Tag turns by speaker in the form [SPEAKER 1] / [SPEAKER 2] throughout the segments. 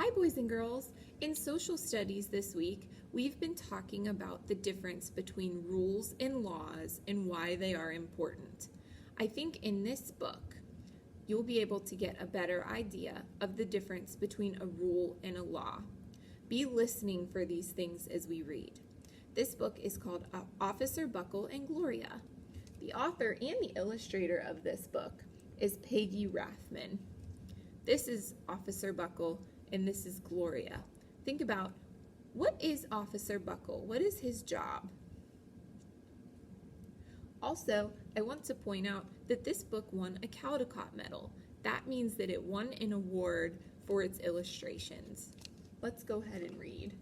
[SPEAKER 1] Hi, boys and girls. In social studies this week, we've been talking about the difference between rules and laws and why they are important. I think in this book, you'll be able to get a better idea of the difference between a rule and a law. Be listening for these things as we read. This book is called Officer Buckle and Gloria. The author and the illustrator of this book is Peggy Rathman. This is Officer Buckle and this is Gloria. Think about, what is Officer Buckle? What is his job? Also, I want to point out that this book won a Caldecott Medal. That means that it won an award for its illustrations. Let's go ahead and read.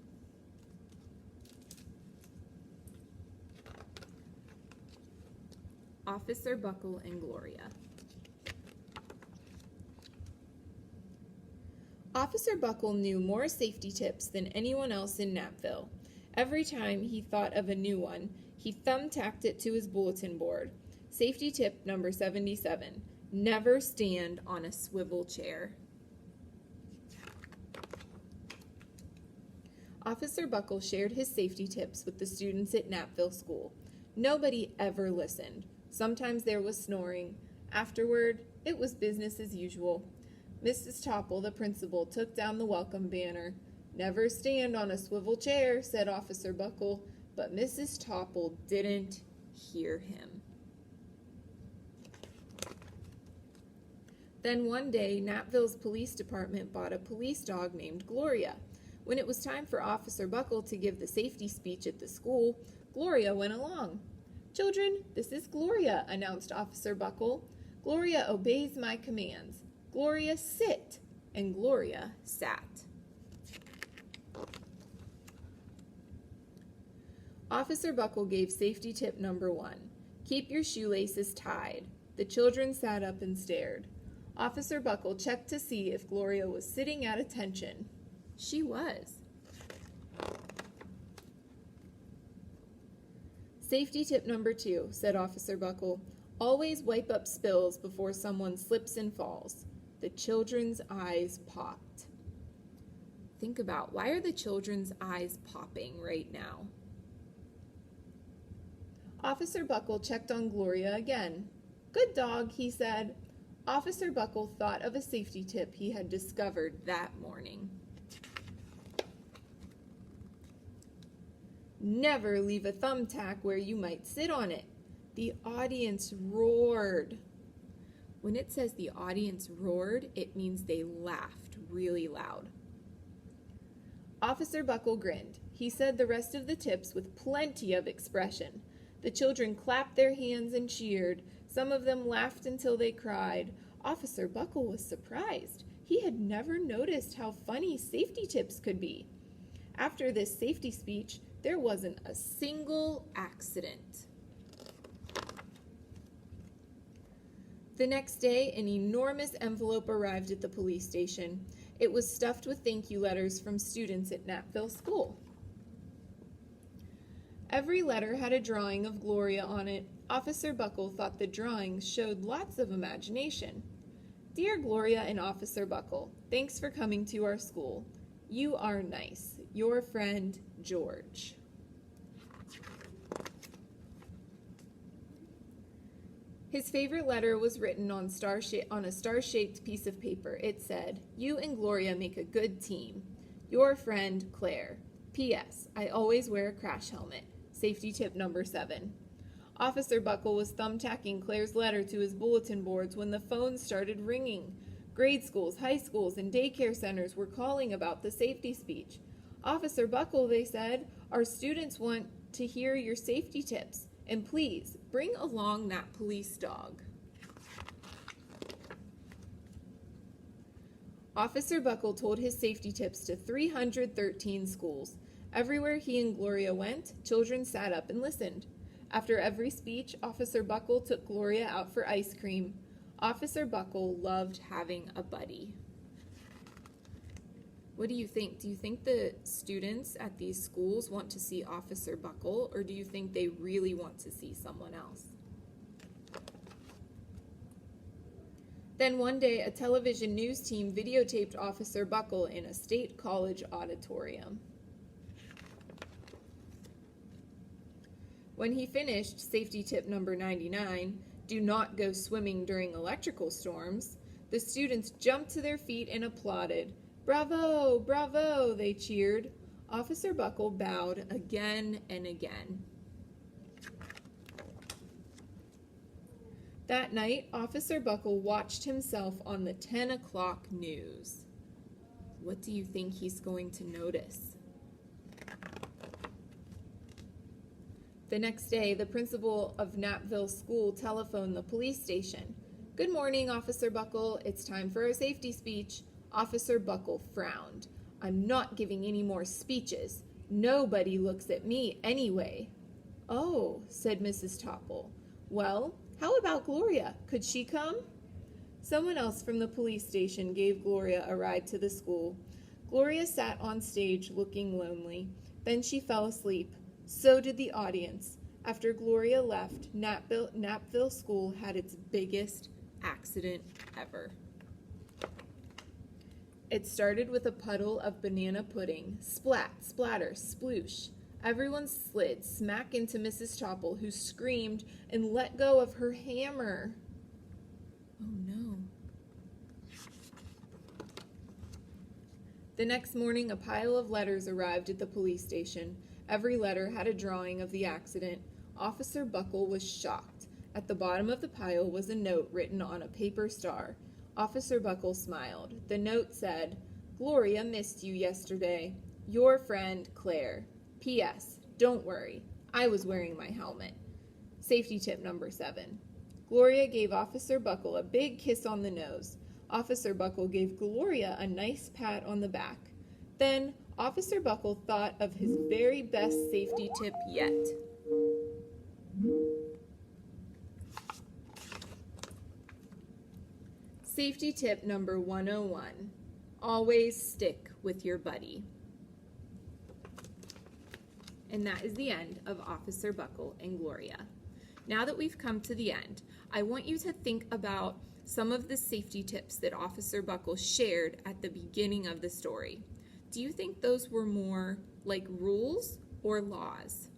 [SPEAKER 1] Officer Buckle and Gloria. Officer Buckle knew more safety tips than anyone else in Knappville. Every time he thought of a new one, he thumbtacked it to his bulletin board. Safety tip number 77, never stand on a swivel chair. Officer Buckle shared his safety tips with the students at Knappville School. Nobody ever listened. Sometimes there was snoring. Afterward, it was business as usual. Mrs. Topple, the principal, took down the welcome banner. Never stand on a swivel chair, said Officer Buckle, but Mrs. Topple didn't hear him. Then one day, Knappville's police department bought a police dog named Gloria. When it was time for Officer Buckle to give the safety speech at the school, Gloria went along. "Children, this is Gloria," announced Officer Buckle. "Gloria obeys my commands. Gloria, sit," and Gloria sat. Officer Buckle gave safety tip number 1. Keep your shoelaces tied. The children sat up and stared. Officer Buckle checked to see if Gloria was sitting at attention. She was. Safety tip number 2, said Officer Buckle. Always wipe up spills before someone slips and falls. The children's eyes popped. Think about, why are the children's eyes popping right now? Officer Buckle checked on Gloria again. "Good dog," he said. Officer Buckle thought of a safety tip he had discovered that morning. Never leave a thumbtack where you might sit on it. The audience roared. When it says the audience roared, it means they laughed really loud. Officer Buckle grinned. He said the rest of the tips with plenty of expression. The children clapped their hands and cheered. Some of them laughed until they cried. Officer Buckle was surprised. He had never noticed how funny safety tips could be. After this safety speech, there wasn't a single accident. The next day, an enormous envelope arrived at the police station. It was stuffed with thank you letters from students at Knappville School. Every letter had a drawing of Gloria on it. Officer Buckle thought the drawings showed lots of imagination. Dear Gloria and Officer Buckle, thanks for coming to our school. You are nice. Your friend, George. His favorite letter was written on a star-shaped piece of paper. It said, "You and Gloria make a good team. Your friend, Claire. P.S. I always wear a crash helmet." Safety tip number 7. Officer Buckle was thumbtacking Claire's letter to his bulletin boards when the phone started ringing. Grade schools, high schools, and daycare centers were calling about the safety speech. "Officer Buckle," they said, "our students want to hear your safety tips. And please, bring along that police dog." Officer Buckle told his safety tips to 313 schools. Everywhere he and Gloria went, children sat up and listened. After every speech, Officer Buckle took Gloria out for ice cream. Officer Buckle loved having a buddy. What do you think? Do you think the students at these schools want to see Officer Buckle, or do you think they really want to see someone else? Then one day, a television news team videotaped Officer Buckle in a state college auditorium. When he finished safety tip number 99, do not go swimming during electrical storms, the students jumped to their feet and applauded. Bravo, bravo, they cheered. Officer Buckle bowed again and again. That night, Officer Buckle watched himself on the 10 o'clock news. What do you think he's going to notice? The next day, the principal of Knappville School telephoned the police station. Good morning, Officer Buckle. It's time for a safety speech. Officer Buckle frowned. I'm not giving any more speeches. Nobody looks at me anyway. Oh, said Mrs. Topple. Well, how about Gloria? Could she come? Someone else from the police station gave Gloria a ride to the school. Gloria sat on stage looking lonely. Then she fell asleep. So did the audience. After Gloria left, Knappville School had its biggest accident ever. It started with a puddle of banana pudding. Splat, splatter, sploosh. Everyone slid smack into Mrs. Topple, who screamed and let go of her hammer. Oh no. The next morning, a pile of letters arrived at the police station. Every letter had a drawing of the accident. Officer Buckle was shocked. At the bottom of the pile was a note written on a paper star. Officer Buckle smiled. The note said, Gloria missed you yesterday. Your friend, Claire. P.S. Don't worry. I was wearing my helmet. Safety tip number 7. Gloria gave Officer Buckle a big kiss on the nose. Officer Buckle gave Gloria a nice pat on the back. Then, Officer Buckle thought of his very best safety tip yet. Safety tip number 101. Always stick with your buddy. And that is the end of Officer Buckle and Gloria. Now that we've come to the end, I want you to think about some of the safety tips that Officer Buckle shared at the beginning of the story. Do you think those were more like rules or laws?